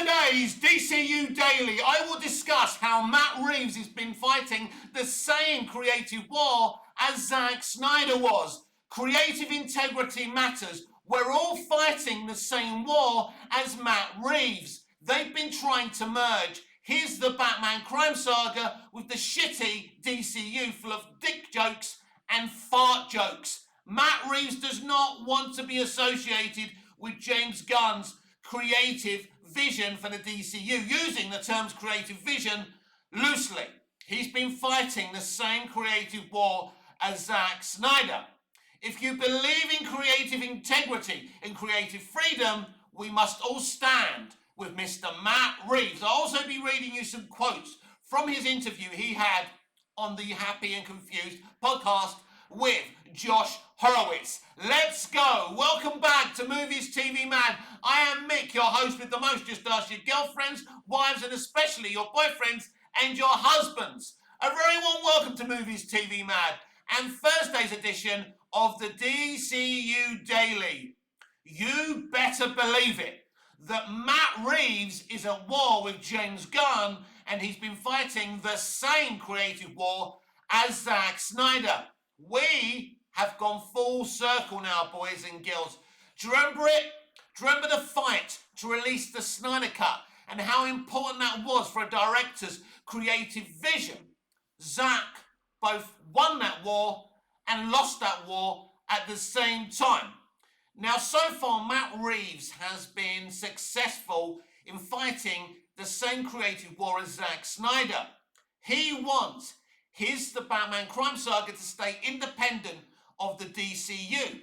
today's DCU Daily, I will discuss how Matt Reeves has been fighting the same creative war as Zack Snyder was. Creative integrity matters. We're all fighting the same war as Matt Reeves. They've been trying to merge. Here's the Batman crime saga with the shitty DCU full of dick jokes and fart jokes. Matt Reeves does not want to be associated with James Gunn's creative vision for the DCU, using the terms creative vision loosely. He's been fighting the same creative war as Zack Snyder. If you believe in creative integrity and creative freedom, we must all stand with Mr. Matt Reeves. I'll also be reading you some quotes from his interview he had on the Happy and Confused podcast with Josh Horowitz. Let's go. Welcome back to Movies TV Mad. I am Mick, your host with the most. Just ask your girlfriends, wives, and especially your boyfriends and your husbands. A very warm welcome to Movies TV Mad and Thursday's edition of the DCU Daily. You better believe it that Matt Reeves is at war with James Gunn, and he's been fighting the same creative war as Zack Snyder. We have gone full circle now, boys and girls. Do you remember it? Do you remember the fight to release the Snyder Cut and how important that was for a director's creative vision? Zack both won that war and lost that war at the same time. Now, so far, Matt Reeves has been successful in fighting the same creative war as Zack Snyder. He wants the Batman crime saga to stay independent of the DCU.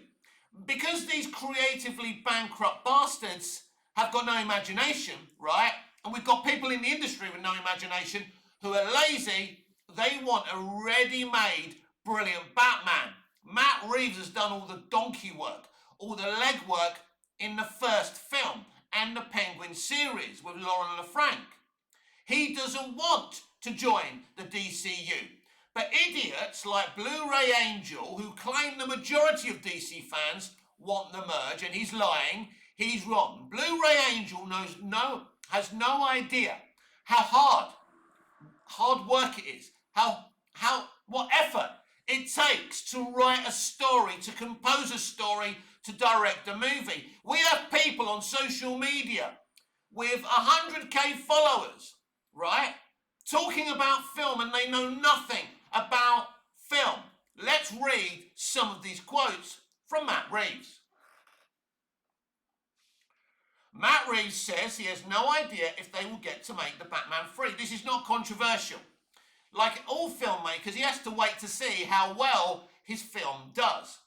Because these creatively bankrupt bastards have got no imagination, right? And we've got people in the industry with no imagination who are lazy. They want a ready-made, brilliant Batman. Matt Reeves has done all the donkey work, all the legwork in the first film and the Penguin series with Lauren LaFranc. He doesn't want to join the DCU. But idiots like Blu-ray Angel, who claim the majority of DC fans want the merge, and he's lying, he's wrong. Blu-ray Angel has no idea how hard work it is, what effort it takes to write a story, to compose a story, to direct a movie. We have people on social media with 100k followers, right, talking about film, and they know nothing about film. Let's read some of these quotes from Matt Reeves. Matt Reeves says he has no idea if they will get to make the Batman 3. This is not controversial. Like all filmmakers, he has to wait to see how well his film does.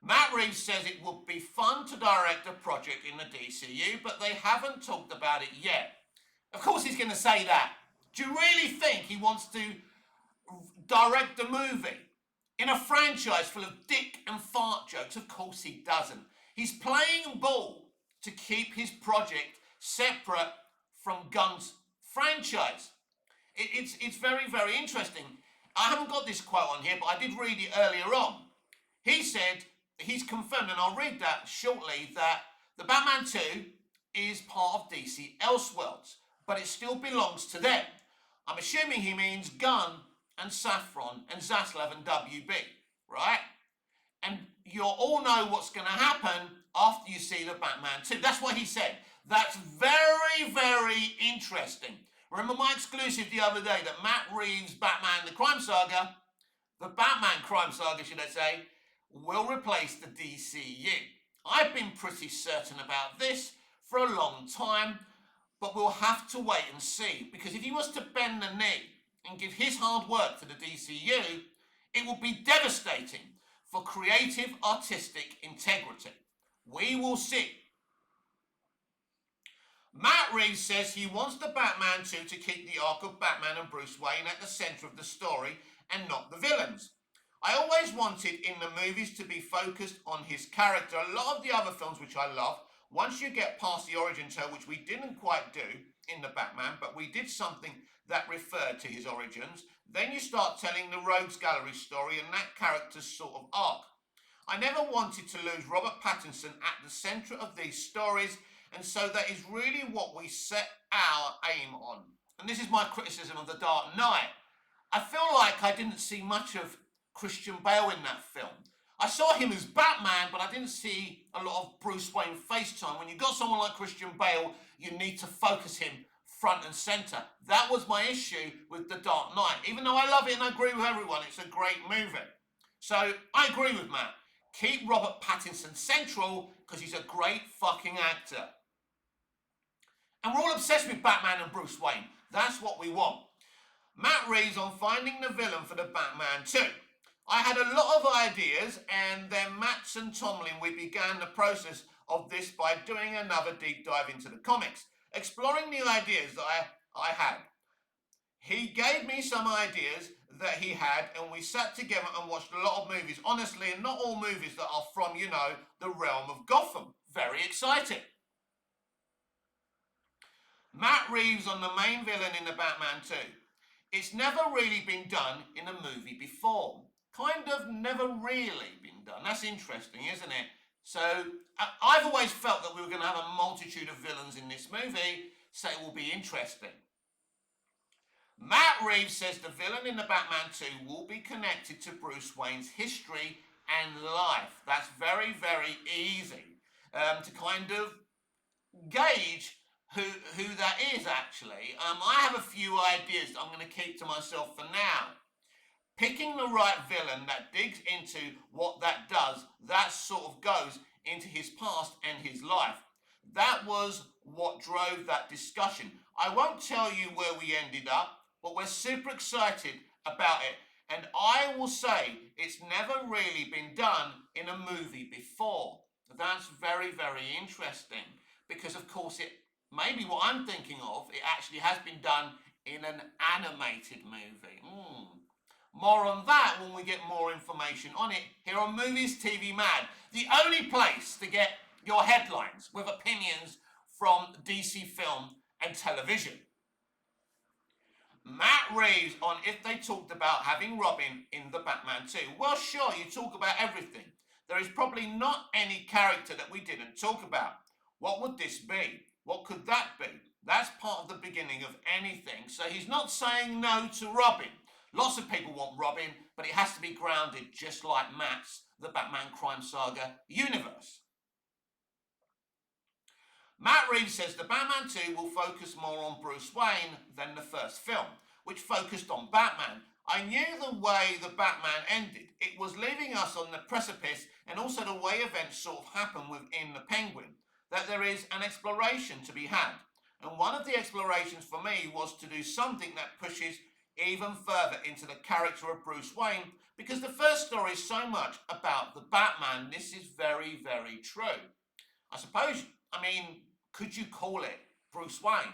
Matt Reeves says it would be fun to direct a project in the DCU, but they haven't talked about it yet. Of course he's going to say that. Do you really think he wants to direct a movie in a franchise full of dick and fart jokes? Of course he doesn't. He's playing ball to keep his project separate from Gunn's franchise. It's very, very interesting. I haven't got this quote on here, but I did read it earlier on. He said, he's confirmed, and I'll read that shortly, that the Batman 2 is part of DC Elseworlds, but it still belongs to them. I'm assuming he means Gunn and Safran and Zaslav and WB, right? And you'll all know what's going to happen after you see the Batman 2. That's what he said. That's very, very interesting. Remember my exclusive the other day that Matt Reeves' Batman the Crime Saga, the Batman Crime Saga, should I say, will replace the DCU. I've been pretty certain about this for a long time, but we'll have to wait and see, because if he was to bend the knee and give his hard work to the DCU, it would be devastating for creative artistic integrity. We will see. Matt Reeves says he wants the Batman 2 to keep the arc of Batman and Bruce Wayne at the centre of the story and not the villains. I always wanted in the movies to be focused on his character. A lot of the other films which I love, once you get past the origin tale, which we didn't quite do in the Batman, but we did something that referred to his origins, then you start telling the Rogues Gallery story and that character's sort of arc. I never wanted to lose Robert Pattinson at the centre of these stories, And so that is really what we set our aim on. And this is my criticism of The Dark Knight. I feel like I didn't see much of Christian Bale in that film. I saw him as Batman, but I didn't see a lot of Bruce Wayne face time. When you've got someone like Christian Bale, you need to focus him front and centre. That was my issue with The Dark Knight. Even though I love it and I agree with everyone, it's a great movie. So I agree with Matt. Keep Robert Pattinson central because he's a great fucking actor. And we're all obsessed with Batman and Bruce Wayne. That's what we want. Matt Reeves on finding the villain for the Batman 2. I had a lot of ideas, and then Matt and Tomlin, we began the process of this by doing another deep dive into the comics, exploring the ideas that I had. He gave me some ideas that he had, and we sat together and watched a lot of movies. Honestly, not all movies that are from, the realm of Gotham. Very exciting. Matt Reeves on the main villain in the Batman 2. It's never really been done in a movie before. Kind of never really been done. That's interesting, isn't it? So, I've always felt that we were going to have a multitude of villains in this movie, so it will be interesting. Matt Reeves says the villain in the Batman 2 will be connected to Bruce Wayne's history and life. That's very, very easy to kind of gauge who that is, actually. I have a few ideas that I'm going to keep to myself for now. Picking the right villain that digs into what that does, that sort of goes into his past and his life. That was what drove that discussion. I won't tell you where we ended up, but we're super excited about it. And I will say it's never really been done in a movie before. That's very, very interesting because, of course, it maybe what I'm thinking of, it actually has been done in an animated movie. More on that when we get more information on it here on Movies TV Mad, the only place to get your headlines with opinions from DC film and television. Matt Reeves on if they talked about having Robin in the Batman 2. Well, sure, you talk about everything. There is probably not any character that we didn't talk about. What would this be? What could that be? That's part of the beginning of anything. So he's not saying no to Robin. Lots of people want Robin, but it has to be grounded just like Matt's The Batman Crime Saga universe. Matt Reeves says the Batman 2 will focus more on Bruce Wayne than the first film, which focused on Batman. I knew the way the Batman ended. It was leaving us on the precipice, and also the way events sort of happen within the Penguin, that there is an exploration to be had. And one of the explorations for me was to do something that pushes even further into the character of Bruce Wayne, because the first story is so much about the Batman. This is very, very true. Could you call it Bruce Wayne?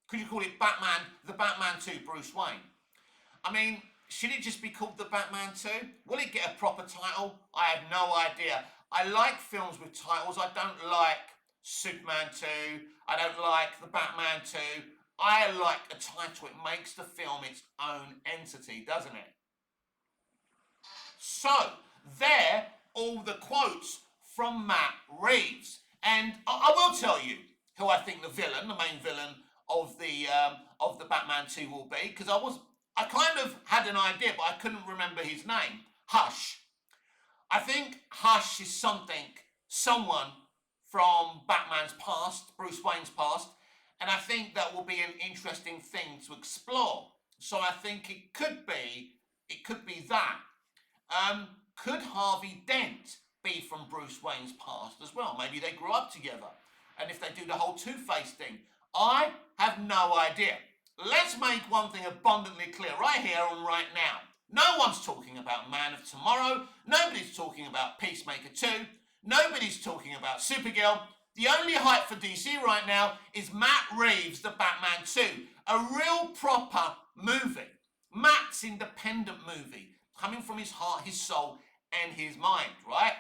Could you call it Batman, the Batman 2 Bruce Wayne? Should it just be called the Batman 2? Will it get a proper title? I have no idea. I like films with titles. I don't like Superman 2. I don't like the Batman 2. I like a title. It makes the film its own entity, doesn't it? So, there, all the quotes from Matt Reeves. And I will tell you who I think the main villain of the Batman 2 will be, because I kind of had an idea, but I couldn't remember his name. Hush. I think Hush is someone from Batman's past, Bruce Wayne's past, and I think that will be an interesting thing to explore. So I think it could be that. Could Harvey Dent be from Bruce Wayne's past as well? Maybe they grew up together. And if they do the whole Two-Face thing, I have no idea. Let's make one thing abundantly clear right here and right now. No one's talking about Man of Tomorrow. Nobody's talking about Peacemaker 2. Nobody's talking about Supergirl. The only hype for DC right now is Matt Reeves' The Batman 2. A real proper movie. Matt's independent movie. Coming from his heart, his soul, and his mind, right?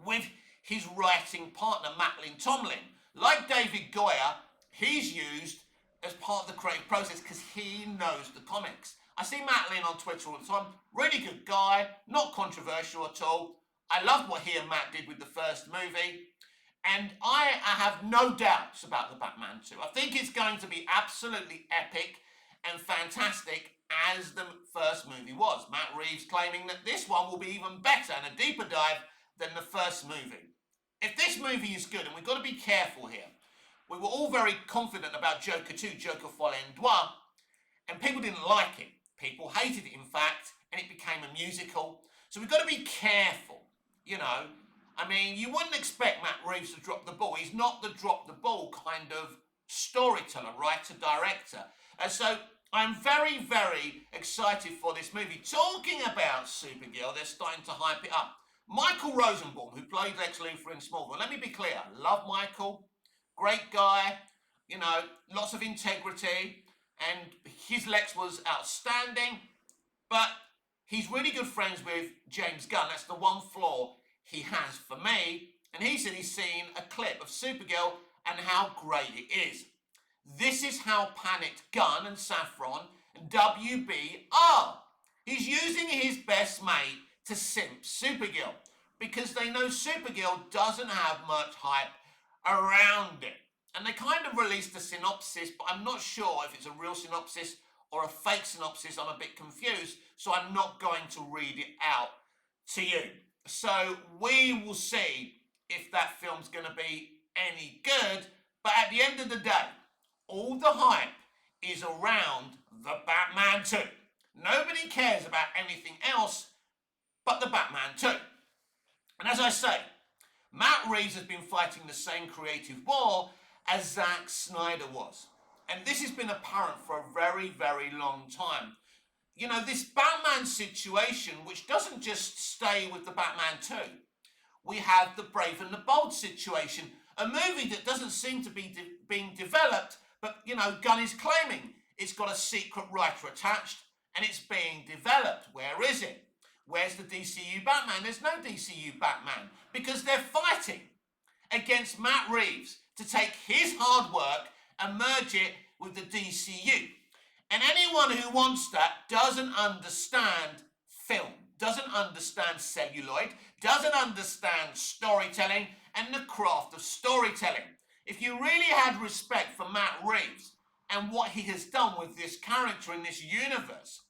With his writing partner, Macklin Tomlin. Like David Goyer, he's used as part of the creative process because he knows the comics. I see Macklin on Twitter all the time. Really good guy, not controversial at all. I loved what he and Matt did with the first movie. And I have no doubts about the Batman 2. I think it's going to be absolutely epic and fantastic as the first movie was. Matt Reeves claiming that this one will be even better and a deeper dive than the first movie. If this movie is good, and we've got to be careful here, we were all very confident about Joker 2, Joker Folie en Deux, and people didn't like it. People hated it, in fact, and it became a musical. So we've got to be careful, you know. I mean, you wouldn't expect Matt Reeves to drop the ball. He's not the drop the ball kind of storyteller, writer, director. And so I'm very, very excited for this movie. Talking about Supergirl, they're starting to hype it up. Michael Rosenbaum, who played Lex Luthor in Smallville, let me be clear, I love Michael, great guy, you know, lots of integrity, and his Lex was outstanding, but he's really good friends with James Gunn. That's the one flaw he has for me, and he said he's seen a clip of Supergirl and how great it is. This is how panicked Gunn and Saffron and WB are. He's using his best mate to simp Supergirl because they know Supergirl doesn't have much hype around it. And they kind of released a synopsis, but I'm not sure if it's a real synopsis or a fake synopsis. I'm a bit confused, so I'm not going to read it out to you. So we will see if that film's going to be any good. But at the end of the day, all the hype is around the Batman 2. Nobody cares about anything else but the Batman 2. And as I say, Matt Reeves has been fighting the same creative war as Zack Snyder was. And this has been apparent for a very, very long time. You know, this Batman situation, which doesn't just stay with the Batman 2. We have the Brave and the Bold situation, a movie that doesn't seem to be being developed, but, you know, Gunn is claiming it's got a secret writer attached and it's being developed. Where is it? Where's the DCU Batman? There's no DCU Batman because they're fighting against Matt Reeves to take his hard work and merge it with the DCU. And anyone who wants that doesn't understand film, doesn't understand celluloid, doesn't understand storytelling and the craft of storytelling. If you really had respect for Matt Reeves and what he has done with this character in this universe,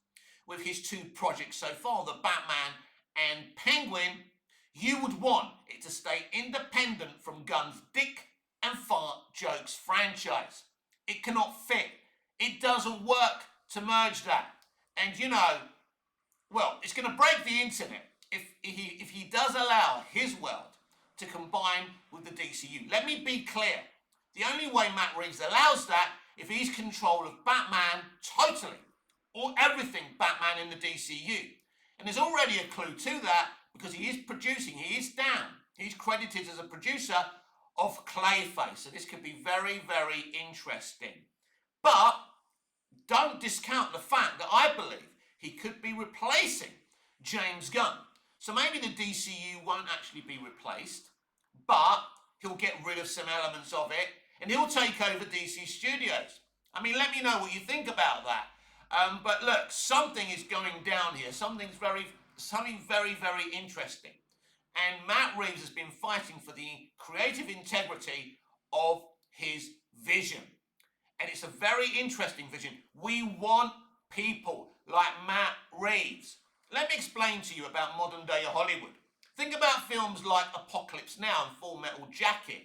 with his two projects so far, the Batman and Penguin, you would want it to stay independent from Gunn's dick and fart jokes franchise. It cannot fit. It doesn't work to merge that. And you know, well, it's going to break the internet if he does allow his world to combine with the DCU. Let me be clear. The only way Matt Reeves allows that if he's control of Batman totally, or everything Batman in the DCU. And there's already a clue to that because he is producing, he is down. He's credited as a producer of Clayface. So this could be very, very interesting. But don't discount the fact that I believe he could be replacing James Gunn. So maybe the DCU won't actually be replaced, but he'll get rid of some elements of it and he'll take over DC Studios. I mean, let me know what you think about that. But look, something is going down here. Something very, very interesting. And Matt Reeves has been fighting for the creative integrity of his vision. And it's a very interesting vision. We want people like Matt Reeves. Let me explain to you about modern day Hollywood. Think about films like Apocalypse Now and Full Metal Jacket.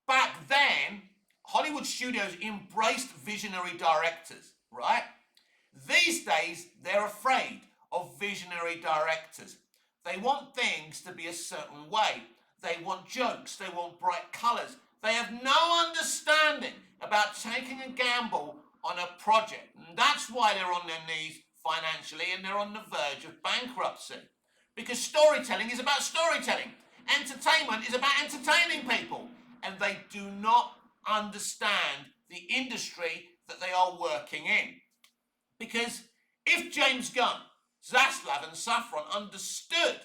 Back then, Hollywood studios embraced visionary directors, right? These days, they're afraid of visionary directors. They want things to be a certain way. They want jokes. They want bright colours. They have no understanding about taking a gamble on a project. And that's why they're on their knees financially and they're on the verge of bankruptcy. Because storytelling is about storytelling. Entertainment is about entertaining people. And they do not understand the industry that they are working in. Because if James Gunn, Zaslav and Saffron understood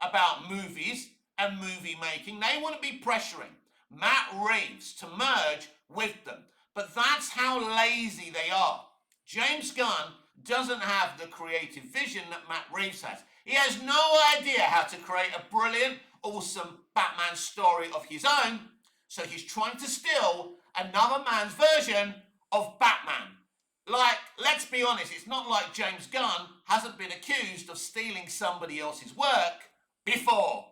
about movies and movie making, they wouldn't be pressuring Matt Reeves to merge with them. But that's how lazy they are. James Gunn doesn't have the creative vision that Matt Reeves has. He has no idea how to create a brilliant, awesome Batman story of his own, so he's trying to steal another man's version of Batman. Like, let's be honest, it's not like James Gunn hasn't been accused of stealing somebody else's work before.